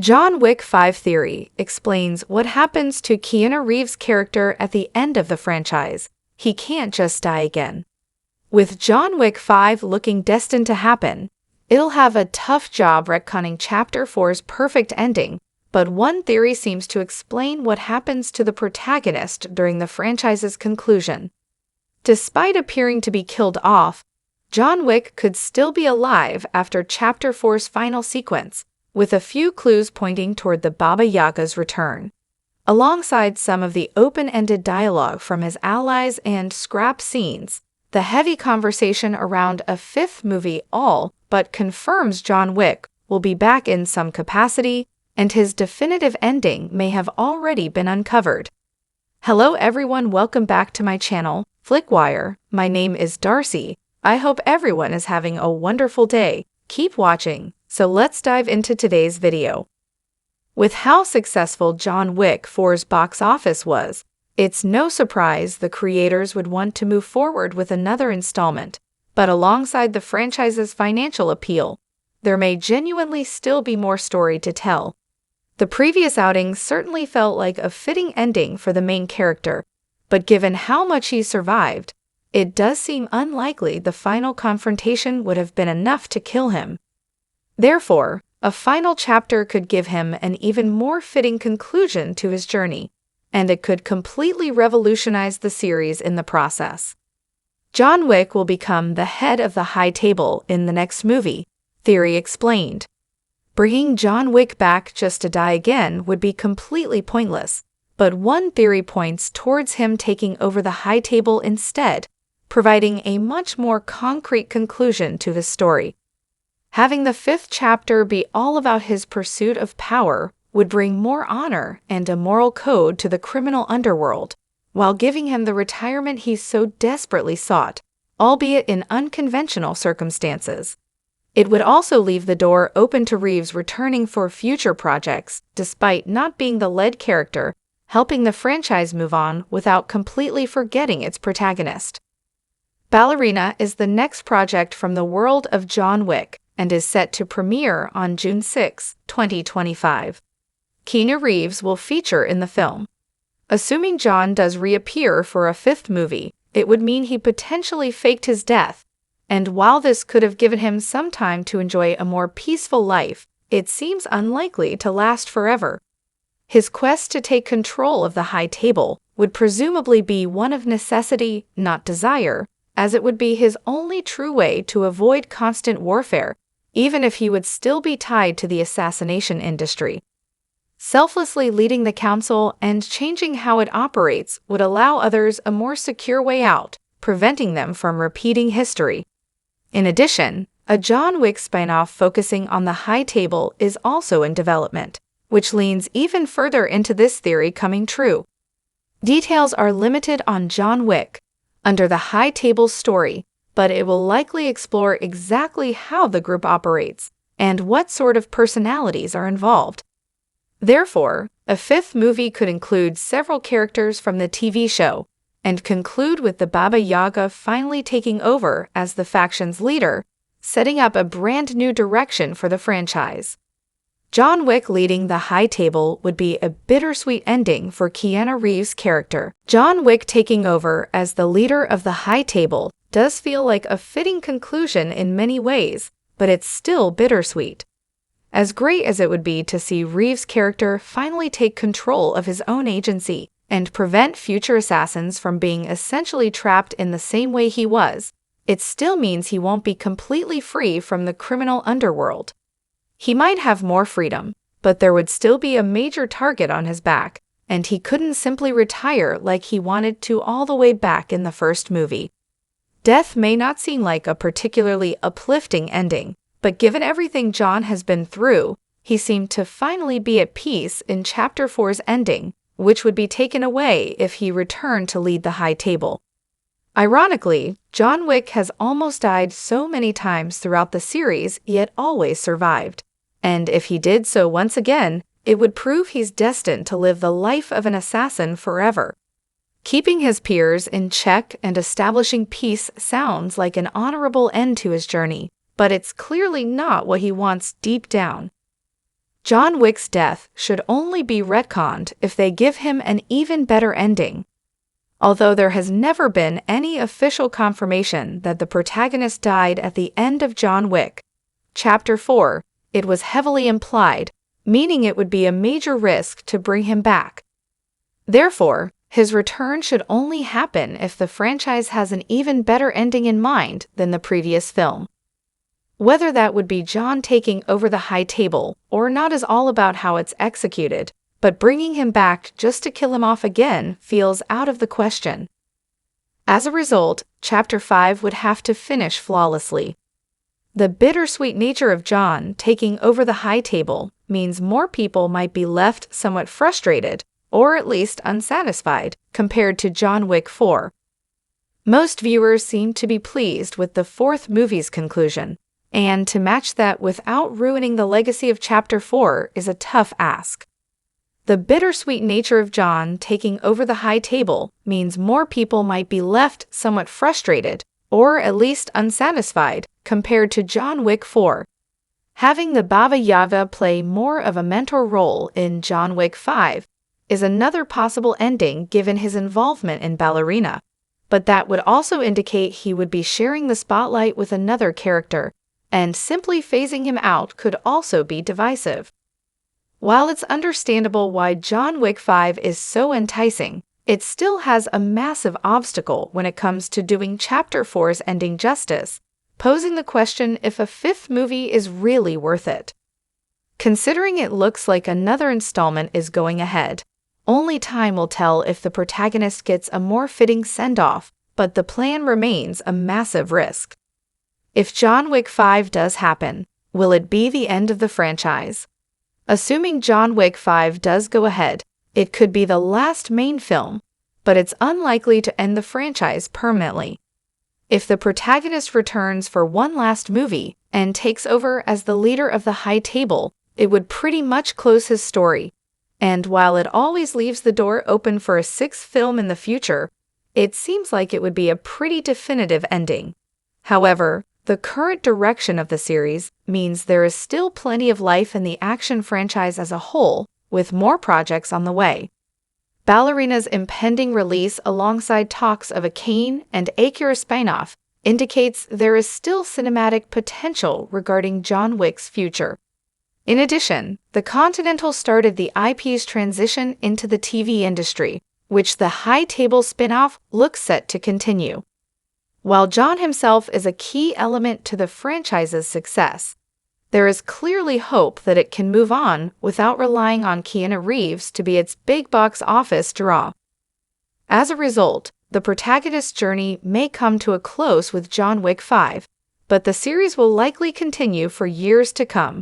John Wick 5 Theory explains what happens to Keanu Reeves' character at the end of the franchise. He can't just die again. With John Wick 5 looking destined to happen, it'll have a tough job retconning Chapter 4's perfect ending, but one theory seems to explain what happens to the protagonist during the franchise's conclusion. Despite appearing to be killed off, John Wick could still be alive after Chapter 4's final sequence, with a few clues pointing toward the Baba Yaga's return. Alongside some of the open-ended dialogue from his allies and scrap scenes, the heavy conversation around a fifth movie all but confirms John Wick will be back in some capacity, and his definitive ending may have already been uncovered. Hello everyone, welcome back to my channel, Flickwire. My name is Darcy. I hope everyone is having a wonderful day. Keep watching. So let's dive into today's video. With how successful John Wick 4's box office was, it's no surprise the creators would want to move forward with another installment. But alongside the franchise's financial appeal, there may genuinely still be more story to tell. The previous outing certainly felt like a fitting ending for the main character, but given how much he survived, it does seem unlikely the final confrontation would have been enough to kill him. Therefore, a final chapter could give him an even more fitting conclusion to his journey, and it could completely revolutionize the series in the process. John Wick will become the head of the high table in the next movie, Theory explained. Bringing John Wick back just to die again would be completely pointless, but one theory points towards him taking over the high table instead, providing a much more concrete conclusion to his story. Having the fifth chapter be all about his pursuit of power would bring more honor and a moral code to the criminal underworld, while giving him the retirement he so desperately sought, albeit in unconventional circumstances. It would also leave the door open to Reeves returning for future projects, despite not being the lead character, helping the franchise move on without completely forgetting its protagonist. Ballerina is the next project from the world of John Wick, and is set to premiere on June 6, 2025. Keanu Reeves will feature in the film. Assuming John does reappear for a fifth movie, it would mean he potentially faked his death, and while this could have given him some time to enjoy a more peaceful life, it seems unlikely to last forever. His quest to take control of the high table would presumably be one of necessity, not desire, as it would be his only true way to avoid constant warfare, even if he would still be tied to the assassination industry. Selflessly leading the council and changing how it operates would allow others a more secure way out, preventing them from repeating history. In addition, a John Wick spin-off focusing on the high table is also in development, which leans even further into this theory coming true. Details are limited on John Wick under the high table's story, but it will likely explore exactly how the group operates and what sort of personalities are involved. Therefore, a fifth movie could include several characters from the TV show and conclude with the Baba Yaga finally taking over as the faction's leader, setting up a brand new direction for the franchise. John Wick leading the high table would be a bittersweet ending for Keanu Reeves' character. John Wick taking over as the leader of the high table does feel like a fitting conclusion in many ways, but it's still bittersweet. As great as it would be to see Reeves' character finally take control of his own agency and prevent future assassins from being essentially trapped in the same way he was, it still means he won't be completely free from the criminal underworld. He might have more freedom, but there would still be a major target on his back, and he couldn't simply retire like he wanted to all the way back in the first movie. Death may not seem like a particularly uplifting ending, but given everything John has been through, he seemed to finally be at peace in Chapter 4's ending, which would be taken away if he returned to lead the high table. Ironically, John Wick has almost died so many times throughout the series, yet always survived. And if he did so once again, it would prove he's destined to live the life of an assassin forever. Keeping his peers in check and establishing peace sounds like an honorable end to his journey, but it's clearly not what he wants deep down. John Wick's death should only be retconned if they give him an even better ending. Although there has never been any official confirmation that the protagonist died at the end of John Wick Chapter 4, it was heavily implied, meaning it would be a major risk to bring him back. Therefore, his return should only happen if the franchise has an even better ending in mind than the previous film. Whether that would be John taking over the high table or not is all about how it's executed, but bringing him back just to kill him off again feels out of the question. As a result, Chapter 5 would have to finish flawlessly. The bittersweet nature of John taking over the high table means more people might be left somewhat frustrated or at least unsatisfied compared to John Wick 4. Most viewers seem to be pleased with the fourth movie's conclusion, and to match that without ruining the legacy of Chapter 4 is a tough ask. The bittersweet nature of John taking over the high table means more people might be left somewhat frustrated or at least unsatisfied compared to John Wick 4. Having the Baba Yaga play more of a mentor role in John Wick 5 is another possible ending given his involvement in Ballerina, but that would also indicate he would be sharing the spotlight with another character, and simply phasing him out could also be divisive. While it's understandable why John Wick 5 is so enticing, it still has a massive obstacle when it comes to doing Chapter 4's ending justice, posing the question if a fifth movie is really worth it. Considering it looks like another installment is going ahead, only time will tell if the protagonist gets a more fitting send-off, but the plan remains a massive risk. If John Wick 5 does happen, will it be the end of the franchise? Assuming John Wick 5 does go ahead, it could be the last main film, but it's unlikely to end the franchise permanently. If the protagonist returns for one last movie and takes over as the leader of the high table, it would pretty much close his story. And while it always leaves the door open for a sixth film in the future, it seems like it would be a pretty definitive ending. However, the current direction of the series means there is still plenty of life in the action franchise as a whole, with more projects on the way. Ballerina's impending release alongside talks of a Kane and Akira spin-off indicates there is still cinematic potential regarding John Wick's future. In addition, the Continental started the IP's transition into the TV industry, which the High Table spin-off looks set to continue. While John himself is a key element to the franchise's success, there is clearly hope that it can move on without relying on Keanu Reeves to be its big box office draw. As a result, the protagonist's journey may come to a close with John Wick 5, but the series will likely continue for years to come.